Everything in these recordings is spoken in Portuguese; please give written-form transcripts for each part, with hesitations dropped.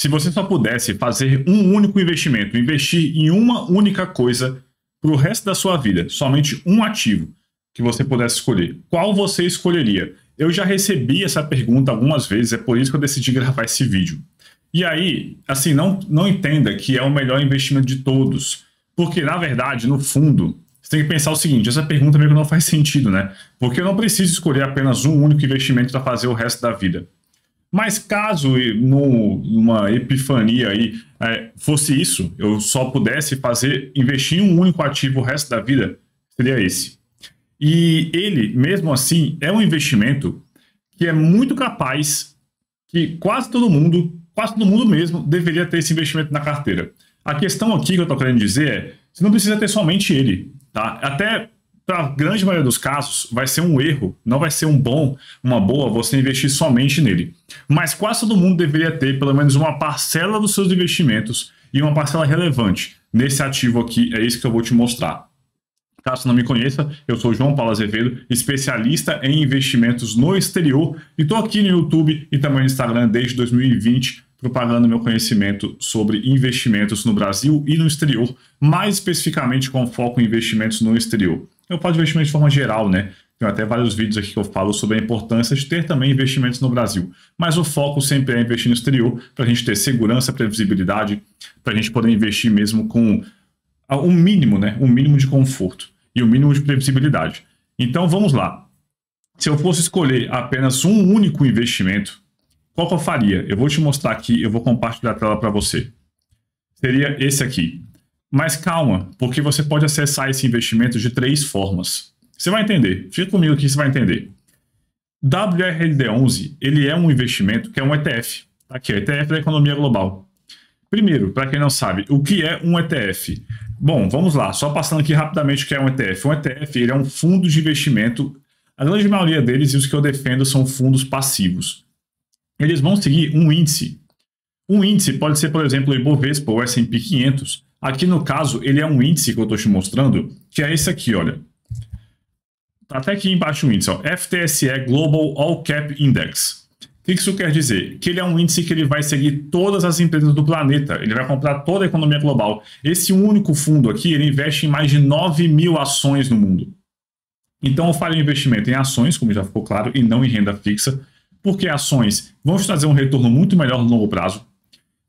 Se você só pudesse fazer um único investimento, investir em uma única coisa para o resto da sua vida, somente um ativo que você pudesse escolher, qual você escolheria? Eu já recebi essa pergunta algumas vezes, é por isso que eu decidi gravar esse vídeo. E aí, assim, não entenda que é o melhor investimento de todos, porque na verdade, no fundo, você tem que pensar o seguinte, essa pergunta meio que não faz sentido, né? Porque eu não preciso escolher apenas um único investimento para fazer o resto da vida. Mas caso numa epifania aí fosse isso, eu só pudesse investir em um único ativo o resto da vida, seria esse. E ele, mesmo assim, é um investimento que é muito capaz, que quase todo mundo mesmo, deveria ter esse investimento na carteira. A questão aqui que eu estou querendo dizer é, você não precisa ter somente ele, tá? Até para a grande maioria dos casos, vai ser um erro, não vai ser uma boa você investir somente nele. Mas quase todo mundo deveria ter pelo menos uma parcela dos seus investimentos e uma parcela relevante nesse ativo aqui, é isso que eu vou te mostrar. Caso não me conheça, eu sou João Paulo Azevedo, especialista em investimentos no exterior e estou aqui no YouTube e também no Instagram desde 2020, propagando meu conhecimento sobre investimentos no Brasil e no exterior, mais especificamente com foco em investimentos no exterior. Eu falo de investimento de forma geral, né? Tem até vários vídeos aqui que eu falo sobre a importância de ter também investimentos no Brasil. Mas o foco sempre é investir no exterior, para a gente ter segurança, previsibilidade, para a gente poder investir mesmo com um mínimo, né? Um mínimo de conforto e um mínimo de previsibilidade. Então vamos lá. Se eu fosse escolher apenas um único investimento, qual que eu faria? Eu vou te mostrar aqui, eu vou compartilhar a tela para você. Seria esse aqui. Mas calma, porque você pode acessar esse investimento de 3 formas. Você vai entender, fica comigo aqui, você vai entender. WRLD11, ele é um investimento que é um ETF. Aqui, ETF da economia global. Primeiro, para quem não sabe, o que é um ETF? Bom, vamos lá, só passando aqui rapidamente o que é um ETF. Um ETF ele é um fundo de investimento, a grande maioria deles, e os que eu defendo, são fundos passivos. Eles vão seguir um índice. Um índice pode ser, por exemplo, o Ibovespa ou o S&P 500. Aqui no caso, ele é um índice que eu estou te mostrando, que é esse aqui, olha. Tá até aqui embaixo o índice, ó, FTSE Global All Cap Index. O que isso quer dizer? Que ele é um índice que ele vai seguir todas as empresas do planeta, ele vai comprar toda a economia global. Esse único fundo aqui, ele investe em mais de 9.000 ações no mundo. Então eu faria investimento em ações, como já ficou claro, e não em renda fixa, porque ações vão te trazer um retorno muito melhor no longo prazo.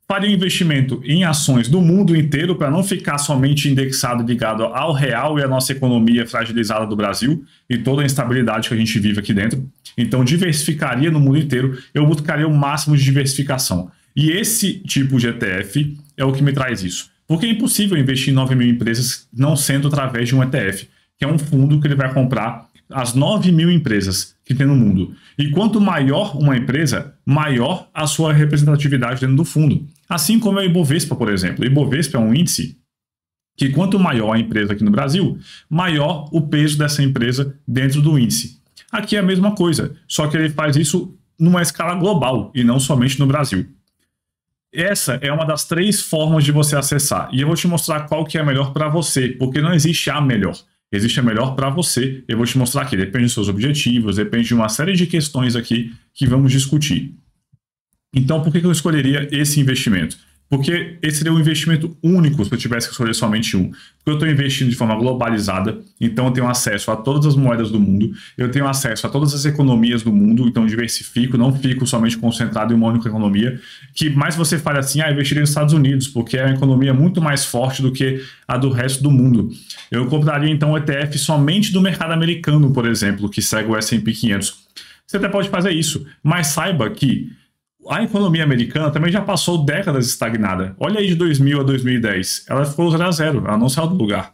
Faria investimento em ações do mundo inteiro para não ficar somente indexado ligado ao real e à nossa economia fragilizada do Brasil e toda a instabilidade que a gente vive aqui dentro. Então diversificaria no mundo inteiro, eu buscaria o máximo de diversificação. E esse tipo de ETF é o que me traz isso. Porque é impossível investir em 9.000 empresas não sendo através de um ETF, que é um fundo que ele vai comprar as 9.000 empresas que tem no mundo. E quanto maior uma empresa, maior a sua representatividade dentro do fundo. Assim como é o Ibovespa, por exemplo. O Ibovespa é um índice que quanto maior a empresa aqui no Brasil, maior o peso dessa empresa dentro do índice. Aqui é a mesma coisa, só que ele faz isso numa escala global e não somente no Brasil. Essa é uma das 3 formas de você acessar. E eu vou te mostrar qual que é a melhor para você, porque não existe a melhor. Existe a melhor para você. Eu vou te mostrar aqui. Depende dos seus objetivos, depende de uma série de questões aqui que vamos discutir. Então, por que eu escolheria esse investimento? Porque esse seria um investimento único se eu tivesse que escolher somente um. Porque eu estou investindo de forma globalizada, então eu tenho acesso a todas as moedas do mundo, eu tenho acesso a todas as economias do mundo, então diversifico, não fico somente concentrado em uma única economia. Que mais você fale assim, eu investiria nos Estados Unidos, porque é uma economia muito mais forte do que a do resto do mundo. Eu compraria então o ETF somente do mercado americano, por exemplo, que segue o S&P 500. Você até pode fazer isso, mas saiba que a economia americana também já passou décadas estagnada. Olha aí de 2000 a 2010. Ela ficou 0 a 0, ela não saiu do lugar.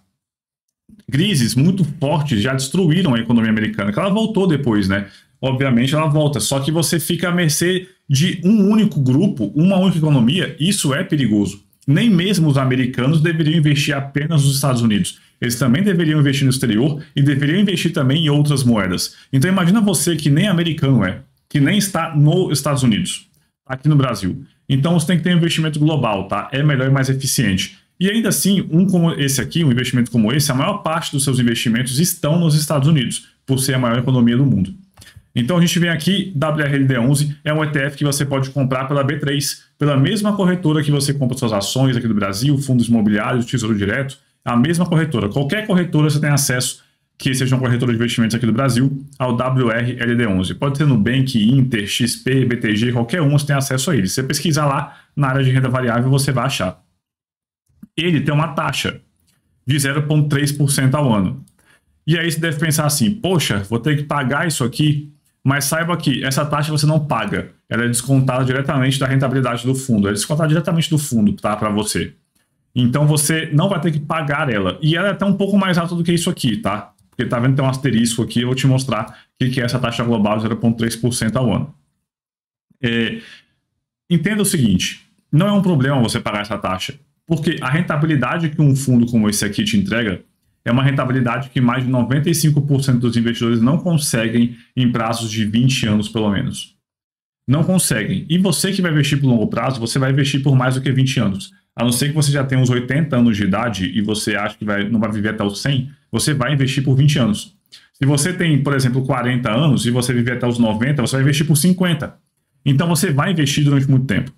Crises muito fortes já destruíram a economia americana, que ela voltou depois, né? Obviamente ela volta, só que você fica à mercê de um único grupo, uma única economia, isso é perigoso. Nem mesmo os americanos deveriam investir apenas nos Estados Unidos. Eles também deveriam investir no exterior e deveriam investir também em outras moedas. Então imagina você que nem americano é, que nem está nos Estados Unidos, aqui no Brasil. Então você tem que ter um investimento global, tá? É melhor e mais eficiente. E ainda assim, como esse aqui, um investimento como esse, a maior parte dos seus investimentos estão nos Estados Unidos, por ser a maior economia do mundo. Então a gente vem aqui, WRLD11 é um ETF que você pode comprar pela B3, pela mesma corretora que você compra suas ações aqui do Brasil, fundos imobiliários, Tesouro Direto, a mesma corretora. Qualquer corretora você tem acesso, que seja uma corretora de investimentos aqui do Brasil, ao WRLD11. Pode ser Nubank, Inter, XP, BTG, qualquer um você tem acesso a ele. Se você pesquisar lá na área de renda variável, você vai achar. Ele tem uma taxa de 0,3% ao ano. E aí você deve pensar assim, poxa, vou ter que pagar isso aqui, mas saiba que essa taxa você não paga. Ela é descontada diretamente da rentabilidade do fundo. Ela é descontada diretamente do fundo, tá, para você. Então você não vai ter que pagar ela. E ela é até um pouco mais alta do que isso aqui, tá? Porque tá vendo que tem um asterisco aqui, eu vou te mostrar o que é essa taxa global de 0,3% ao ano. Entenda o seguinte, não é um problema você pagar essa taxa, porque a rentabilidade que um fundo como esse aqui te entrega é uma rentabilidade que mais de 95% dos investidores não conseguem em prazos de 20 anos, pelo menos. Não conseguem. E você que vai investir por longo prazo, você vai investir por mais do que 20 anos. A não ser que você já tenha uns 80 anos de idade e você acha que não vai viver até os 100, você vai investir por 20 anos. Se você tem, por exemplo, 40 anos e você viver até os 90, você vai investir por 50. Então você vai investir durante muito tempo.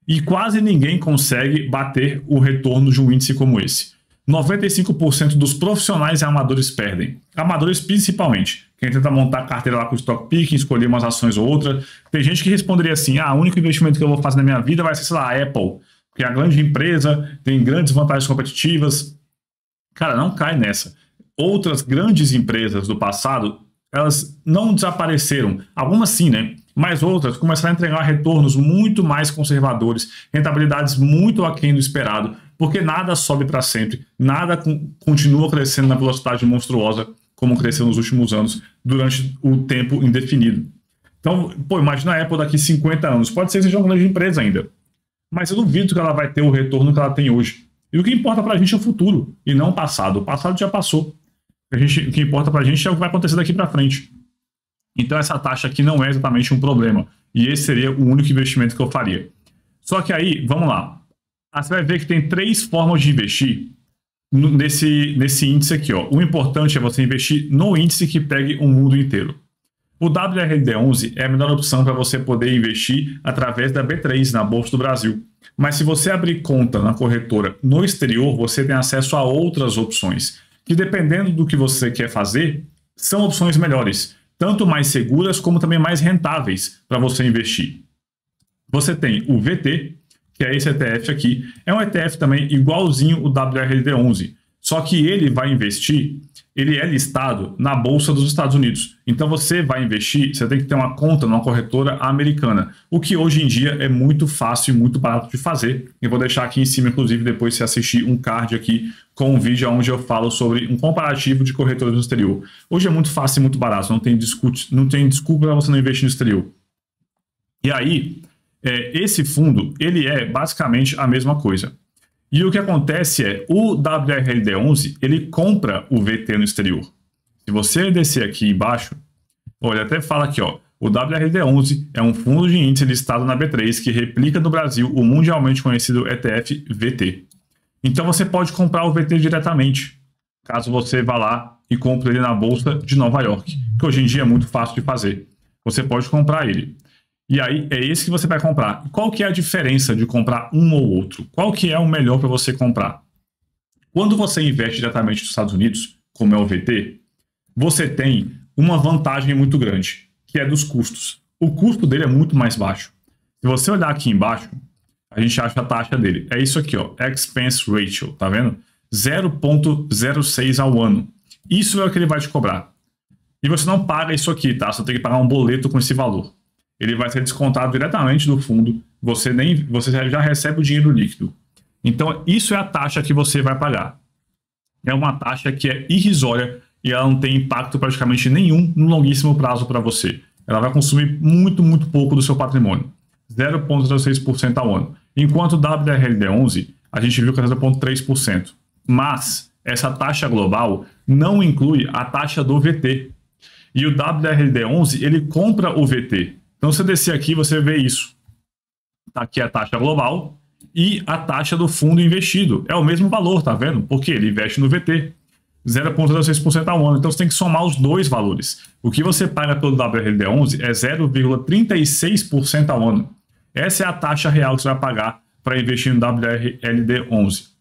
E quase ninguém consegue bater o retorno de um índice como esse. 95% dos profissionais e amadores perdem. Amadores principalmente. Quem tenta montar carteira lá com stock picking, escolher umas ações ou outras. Tem gente que responderia assim, o único investimento que eu vou fazer na minha vida vai ser, sei lá, a Apple. Porque é a grande empresa, tem grandes vantagens competitivas. Cara, não cai nessa. Outras grandes empresas do passado, elas não desapareceram. Algumas sim, né? Mas outras começaram a entregar retornos muito mais conservadores, rentabilidades muito aquém do esperado, porque nada sobe para sempre, nada continua crescendo na velocidade monstruosa como cresceu nos últimos anos, durante o tempo indefinido. Então, imagina a Apple daqui 50 anos, pode ser que seja uma grande empresa ainda, mas eu duvido que ela vai ter o retorno que ela tem hoje. E o que importa para a gente é o futuro, e não o passado. O passado já passou. O que importa para a gente é o que vai acontecer daqui para frente. Então essa taxa aqui não é exatamente um problema. E esse seria o único investimento que eu faria. Só que aí, vamos lá. Você vai ver que tem 3 formas de investir nesse índice aqui. Ó. O importante é você investir no índice que pegue o mundo inteiro. O WRLD11 é a melhor opção para você poder investir através da B3, na Bolsa do Brasil. Mas se você abrir conta na corretora no exterior, você tem acesso a outras opções, que dependendo do que você quer fazer, são opções melhores, tanto mais seguras como também mais rentáveis para você investir. Você tem o VT, que é esse ETF aqui, é um ETF também igualzinho o WRLD11, só que ele vai investir, ele é listado na Bolsa dos Estados Unidos. Então você vai investir, você tem que ter uma conta numa corretora americana, o que hoje em dia é muito fácil e muito barato de fazer. Eu vou deixar aqui em cima, inclusive, depois você assistir um card aqui com um vídeo onde eu falo sobre um comparativo de corretoras no exterior. Hoje é muito fácil e muito barato, não tem desculpa para você não investir no exterior. E aí, esse fundo, ele é basicamente a mesma coisa. E o que acontece é, o WRLD11, ele compra o VT no exterior. Se você descer aqui embaixo, olha, até fala aqui, ó, o WRLD11 é um fundo de índice listado na B3 que replica no Brasil o mundialmente conhecido ETF VT. Então você pode comprar o VT diretamente, caso você vá lá e compre ele na Bolsa de Nova York, que hoje em dia é muito fácil de fazer. Você pode comprar ele. E aí, é esse que você vai comprar. Qual que é a diferença de comprar um ou outro? Qual que é o melhor para você comprar? Quando você investe diretamente nos Estados Unidos, como é o VT, você tem uma vantagem muito grande, que é dos custos. O custo dele é muito mais baixo. Se você olhar aqui embaixo, a gente acha a taxa dele. É isso aqui, ó, Expense Ratio, tá vendo? 0,06 ao ano. Isso é o que ele vai te cobrar. E você não paga isso aqui, tá? Você tem que pagar um boleto com esse valor. Ele vai ser descontado diretamente do fundo, você já recebe o dinheiro líquido. Então, isso é a taxa que você vai pagar. É uma taxa que é irrisória e ela não tem impacto praticamente nenhum no longuíssimo prazo para você. Ela vai consumir muito, muito pouco do seu patrimônio. 0,06% ao ano. Enquanto o WRLD11, a gente viu que é 0,3%. Mas essa taxa global não inclui a taxa do VT. E o WRLD11, ele compra o VT. Então, se você descer aqui, você vê isso. Tá aqui a taxa global e a taxa do fundo investido. É o mesmo valor, tá vendo? Porque ele investe no VT. 0,06% ao ano. Então você tem que somar os dois valores. O que você paga pelo WRLD11 é 0,36% ao ano. Essa é a taxa real que você vai pagar para investir no WRLD11.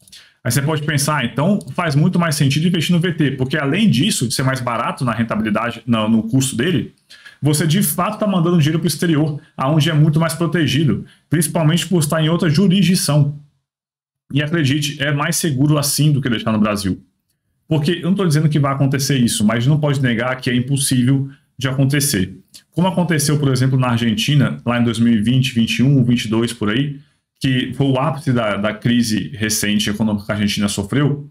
Aí você pode pensar, então faz muito mais sentido investir no VT, porque além disso, de ser mais barato na rentabilidade, no custo dele, você de fato está mandando dinheiro para o exterior, aonde é muito mais protegido, principalmente por estar em outra jurisdição. E acredite, é mais seguro assim do que deixar no Brasil. Porque eu não estou dizendo que vai acontecer isso, mas não pode negar que é impossível de acontecer. Como aconteceu, por exemplo, na Argentina, lá em 2020, 21, 22, por aí, que foi o ápice da crise recente econômica que a Argentina sofreu,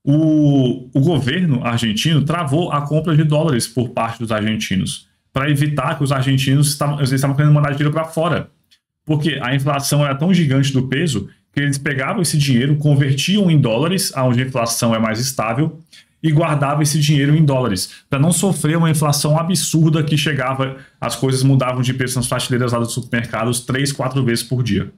o governo argentino travou a compra de dólares por parte dos argentinos, para evitar que os argentinos estavam querendo mandar dinheiro para fora. Porque a inflação era tão gigante do peso que eles pegavam esse dinheiro, convertiam em dólares, onde a inflação é mais estável, e guardava esse dinheiro em dólares, para não sofrer uma inflação absurda que chegava, as coisas mudavam de preço nas prateleiras lá dos supermercados 3, 4 vezes por dia.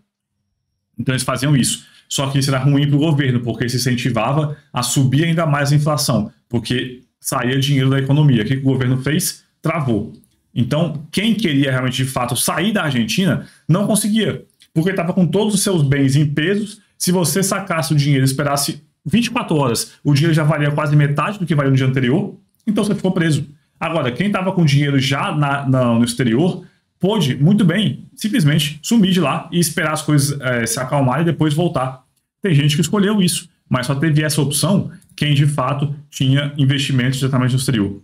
Então eles faziam isso. Só que isso era ruim para o governo, porque isso incentivava a subir ainda mais a inflação, porque saía dinheiro da economia. O que o governo fez? Travou. Então, quem queria realmente, de fato, sair da Argentina, não conseguia, porque estava com todos os seus bens em pesos. Se você sacasse o dinheiro e esperasse 24 horas, o dinheiro já valia quase metade do que valia no dia anterior, então você ficou preso. Agora, quem estava com dinheiro já no exterior, pôde, muito bem, simplesmente sumir de lá e esperar as coisas se acalmarem e depois voltar. Tem gente que escolheu isso, mas só teve essa opção quem, de fato, tinha investimentos diretamente no exterior.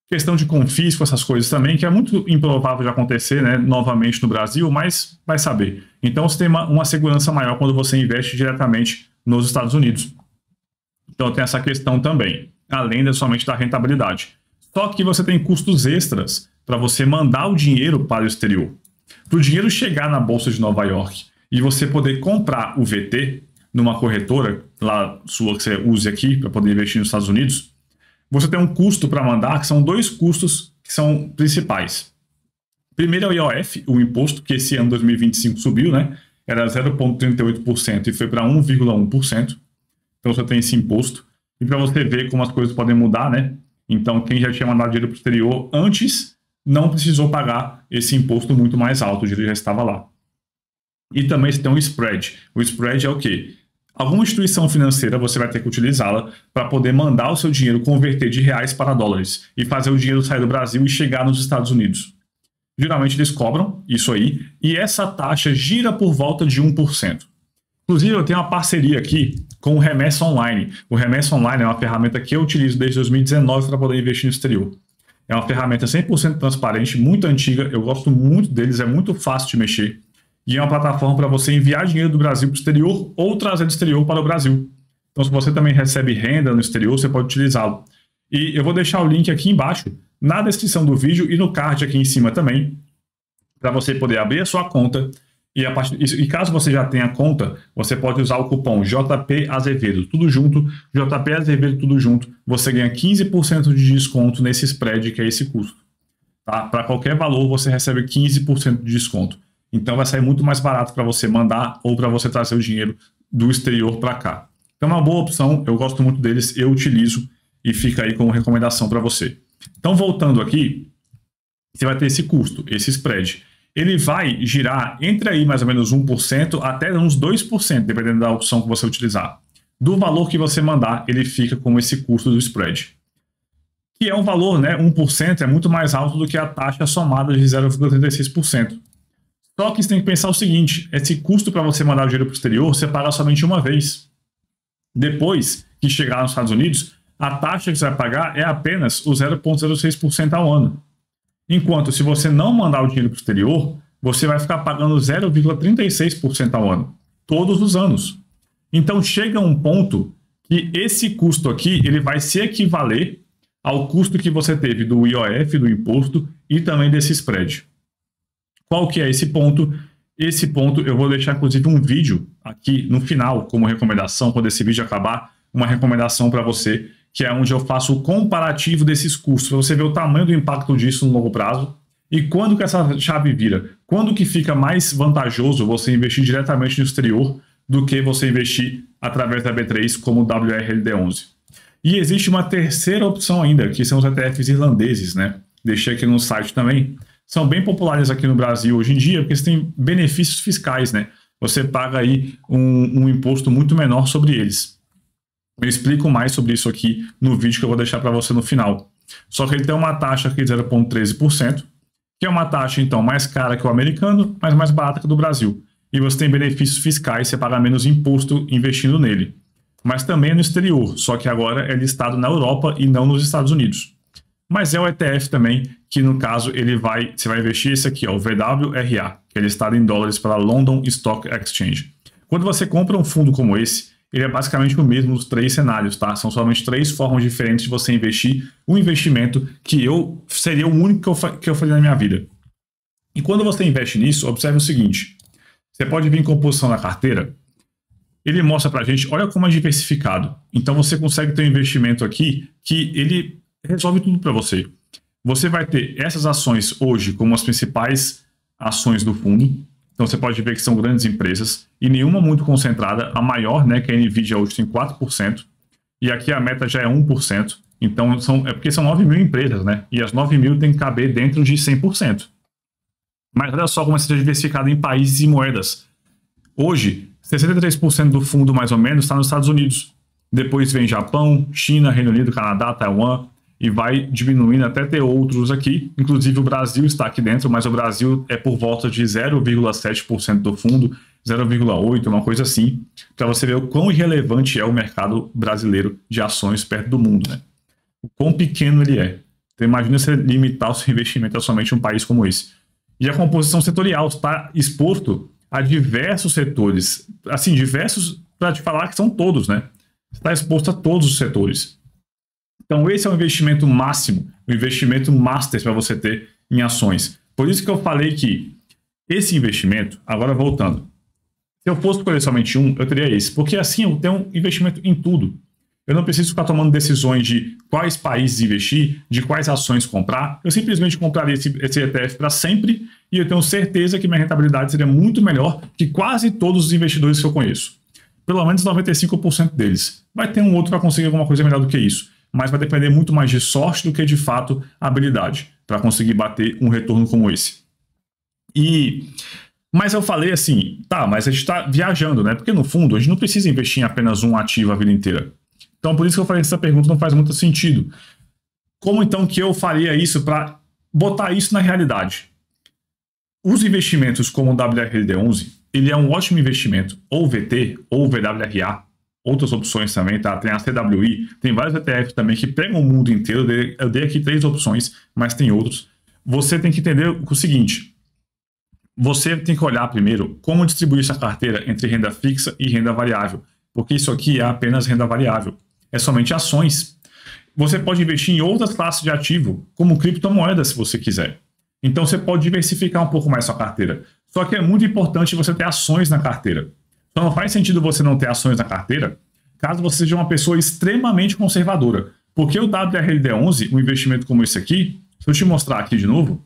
Questão de confisco, essas coisas também, que é muito improvável de acontecer, né, novamente no Brasil, mas vai saber. Então você tem uma segurança maior quando você investe diretamente nos Estados Unidos. Então tem essa questão também, além somente da rentabilidade. Só que você tem custos extras para você mandar o dinheiro para o exterior. Para o dinheiro chegar na Bolsa de Nova York e você poder comprar o VT numa corretora lá sua que você use aqui para poder investir nos Estados Unidos, você tem um custo para mandar, que são dois custos que são principais. Primeiro é o IOF, o imposto, que esse ano 2025 subiu, né? Era 0,38% e foi para 1,1%. Então você tem esse imposto. E para você ver como as coisas podem mudar, né? Então quem já tinha mandado dinheiro para o exterior antes não precisou pagar esse imposto muito mais alto, o dinheiro já estava lá. E também você tem um spread. O spread é o quê? Alguma instituição financeira você vai ter que utilizá-la para poder mandar o seu dinheiro converter de reais para dólares e fazer o dinheiro sair do Brasil e chegar nos Estados Unidos. Geralmente eles cobram isso aí e essa taxa gira por volta de 1%. Inclusive eu tenho uma parceria aqui com o Remessa Online. O Remessa Online é uma ferramenta que eu utilizo desde 2019 para poder investir no exterior. É uma ferramenta 100% transparente, muito antiga, eu gosto muito deles, é muito fácil de mexer. E é uma plataforma para você enviar dinheiro do Brasil para o exterior ou trazer do exterior para o Brasil. Então, se você também recebe renda no exterior, você pode utilizá-lo. E eu vou deixar o link aqui embaixo, na descrição do vídeo e no card aqui em cima também, para você poder abrir a sua conta. E caso você já tenha conta, você pode usar o cupom JPAzevedo, tudo junto, JPAzevedo, tudo junto. Você ganha 15% de desconto nesse spread, que é esse custo. Tá? Para qualquer valor, você recebe 15% de desconto. Então vai sair muito mais barato para você mandar ou para você trazer o dinheiro do exterior para cá. Então é uma boa opção, eu gosto muito deles, eu utilizo e fica aí como recomendação para você. Então voltando aqui, você vai ter esse custo, esse spread. Ele vai girar entre aí mais ou menos 1% até uns 2%, dependendo da opção que você utilizar. Do valor que você mandar, ele fica com esse custo do spread. Que é um valor, né? 1% é muito mais alto do que a taxa somada de 0,36%. Só que você tem que pensar o seguinte, esse custo para você mandar o dinheiro para o exterior, você paga somente uma vez. Depois que chegar nos Estados Unidos, a taxa que você vai pagar é apenas o 0,06% ao ano. Enquanto se você não mandar o dinheiro para o exterior, você vai ficar pagando 0,36% ao ano, todos os anos. Então chega um ponto que esse custo aqui ele vai se equivaler ao custo que você teve do IOF, do imposto e também desse spread. Qual que é esse ponto? Esse ponto eu vou deixar inclusive um vídeo aqui no final como recomendação, quando esse vídeo acabar, uma recomendação para você, que é onde eu faço o comparativo desses custos, para você ver o tamanho do impacto disso no longo prazo e quando que essa chave vira, quando que fica mais vantajoso você investir diretamente no exterior do que você investir através da B3 como o WRLD11. E existe uma terceira opção ainda, que são os ETFs irlandeses, né? Deixei aqui no site também. São bem populares aqui no Brasil hoje em dia, porque eles têm benefícios fiscais, né? Você paga aí um imposto muito menor sobre eles. Eu explico mais sobre isso aqui no vídeo que eu vou deixar para você no final. Só que ele tem uma taxa aqui de 0,13%, que é uma taxa, então, mais cara que o americano, mas mais barata que a do Brasil. E você tem benefícios fiscais, você paga menos imposto investindo nele. Mas também é no exterior, só que agora é listado na Europa e não nos Estados Unidos. Mas é o ETF também, que no caso você vai investir esse aqui, ó, o VWRA, que é listado em dólares pela London Stock Exchange. Quando você compra um fundo como esse, ele é basicamente o mesmo nos 3 cenários, tá? São somente 3 formas diferentes de você investir um investimento que seria o único que eu faria na minha vida. E quando você investe nisso, observe o seguinte, você pode vir em composição na carteira, ele mostra pra gente, olha como é diversificado. Então você consegue ter um investimento aqui que ele resolve tudo para você. Você vai ter essas ações hoje como as principais ações do fundo. Então você pode ver que são grandes empresas e nenhuma muito concentrada. A maior, né, que é a Nvidia hoje tem 4%, e aqui a meta já é 1%. Então é porque são 9 mil empresas, né? E as 9 mil tem que caber dentro de 100%. Mas olha só como é diversificado em países e moedas. Hoje, 63% do fundo mais ou menos está nos Estados Unidos. Depois vem Japão, China, Reino Unido, Canadá, Taiwan, e vai diminuindo até ter outros aqui. Inclusive o Brasil está aqui dentro, mas o Brasil é por volta de 0,7% do fundo, 0,8%, uma coisa assim, para você ver o quão irrelevante é o mercado brasileiro de ações perto do mundo, né? O quão pequeno ele é. Então imagina você limitar o seu investimento a somente um país como esse. E a composição setorial está exposto a diversos setores, assim, diversos, para te falar que são todos, né? Está exposto a todos os setores. Então, esse é o investimento máximo, o investimento master para você ter em ações. Por isso que eu falei que esse investimento, agora voltando, se eu fosse escolher somente um, eu teria esse, porque assim eu tenho um investimento em tudo. Eu não preciso ficar tomando decisões de quais países investir, de quais ações comprar. Eu simplesmente compraria esse ETF para sempre e eu tenho certeza que minha rentabilidade seria muito melhor que quase todos os investidores que eu conheço. Pelo menos 95% deles. Vai ter um outro para conseguir alguma coisa melhor do que isso, mas vai depender muito mais de sorte do que de fato habilidade para conseguir bater um retorno como esse. Mas eu falei assim, tá, mas a gente está viajando, né? Porque no fundo a gente não precisa investir em apenas um ativo a vida inteira. Então por isso que eu falei que essa pergunta não faz muito sentido. Como então que eu faria isso para botar isso na realidade? Os investimentos como o WRLD11, ele é um ótimo investimento, ou VT, ou VWRA, outras opções também, tá? Tem a CWI, tem vários ETFs também que pegam o mundo inteiro. Eu dei aqui 3 opções, mas tem outros. Você tem que entender o seguinte, você tem que olhar primeiro como distribuir essa carteira entre renda fixa e renda variável, porque isso aqui é apenas renda variável, é somente ações. Você pode investir em outras classes de ativo, como criptomoedas, se você quiser. Então você pode diversificar um pouco mais sua carteira. Só que é muito importante você ter ações na carteira. Só não faz sentido você não ter ações na carteira caso você seja uma pessoa extremamente conservadora. Porque o WRLD11, um investimento como esse aqui, se eu te mostrar aqui de novo,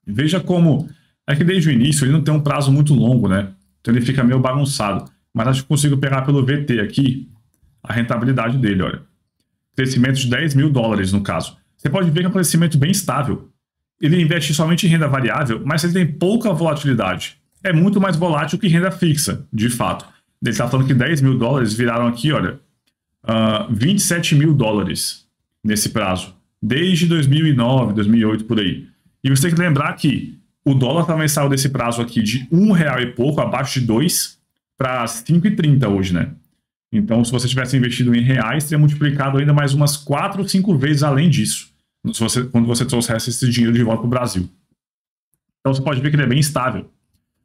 veja como é que desde o início ele não tem um prazo muito longo, né? Então ele fica meio bagunçado. Mas acho que consigo pegar pelo VT aqui a rentabilidade dele, olha. Crescimento de 10 mil dólares no caso. Você pode ver que é um crescimento bem estável. Ele investe somente em renda variável, mas ele tem pouca volatilidade. É muito mais volátil que renda fixa, de fato. Ele está falando que 10 mil dólares viraram aqui, olha, 27 mil dólares nesse prazo, desde 2009, 2008, por aí. E você tem que lembrar que o dólar também saiu desse prazo aqui de R$1 e pouco, abaixo de 2, para 5,30 hoje, né? Então, se você tivesse investido em reais, teria multiplicado ainda mais umas 4 ou 5 vezes além disso, quando você trouxesse esse dinheiro de volta para o Brasil. Então, você pode ver que ele é bem estável.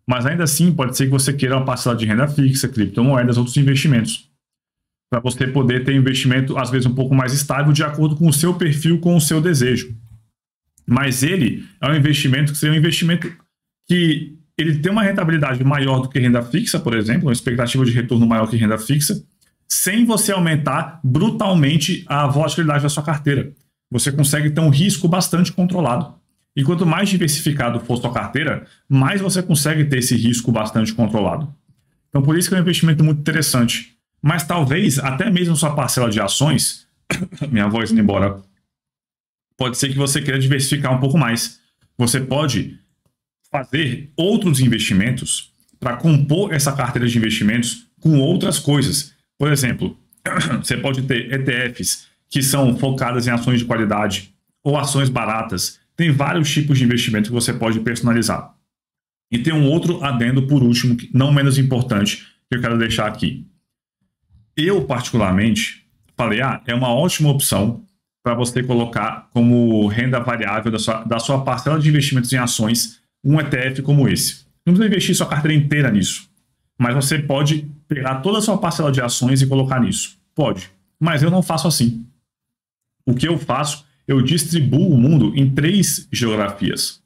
Mas ainda assim, pode ser que você queira uma parcela de renda fixa, criptomoedas, outros investimentos, para você poder ter investimento, às vezes, um pouco mais estável, de acordo com o seu perfil, com o seu desejo. Mas ele é um investimento que seria um investimento que ele tem uma rentabilidade maior do que renda fixa, por exemplo, uma expectativa de retorno maior que renda fixa, sem você aumentar brutalmente a volatilidade da sua carteira. Você consegue ter um risco bastante controlado. E quanto mais diversificado for sua carteira, mais você consegue ter esse risco bastante controlado. Então, por isso que é um investimento muito interessante. Mas talvez até mesmo sua parcela de ações, minha voz indo embora, pode ser que você queira diversificar um pouco mais. Você pode fazer outros investimentos para compor essa carteira de investimentos com outras coisas. Por exemplo, você pode ter ETFs que são focadas em ações de qualidade ou ações baratas. Tem vários tipos de investimento que você pode personalizar. E tem um outro adendo, por último, não menos importante, que eu quero deixar aqui. Eu, particularmente, falei, é uma ótima opção para você colocar como renda variável da sua parcela de investimentos em ações um ETF como esse. Não precisa investir sua carteira inteira nisso, mas você pode pegar toda a sua parcela de ações e colocar nisso. Pode, mas eu não faço assim. O que eu faço, eu distribuo o mundo em 3 geografias.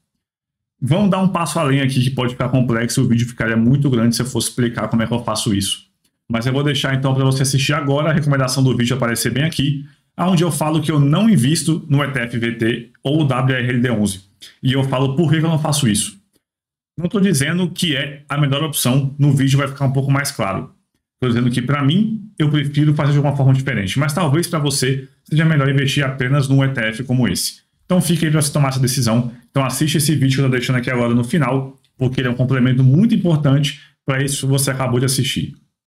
Vamos dar um passo além aqui, que pode ficar complexo, o vídeo ficaria muito grande se eu fosse explicar como é que eu faço isso. Mas eu vou deixar então para você assistir agora, a recomendação do vídeo aparecer bem aqui, onde eu falo que eu não invisto no ETF VT ou WRLD11. E eu falo por que eu não faço isso. Não estou dizendo que é a melhor opção, no vídeo vai ficar um pouco mais claro. Estou dizendo que para mim, eu prefiro fazer de uma forma diferente, mas talvez para você seja melhor investir apenas num ETF como esse. Então fica aí para você tomar essa decisão. Então assiste esse vídeo que eu estou deixando aqui agora no final, porque ele é um complemento muito importante para isso que você acabou de assistir.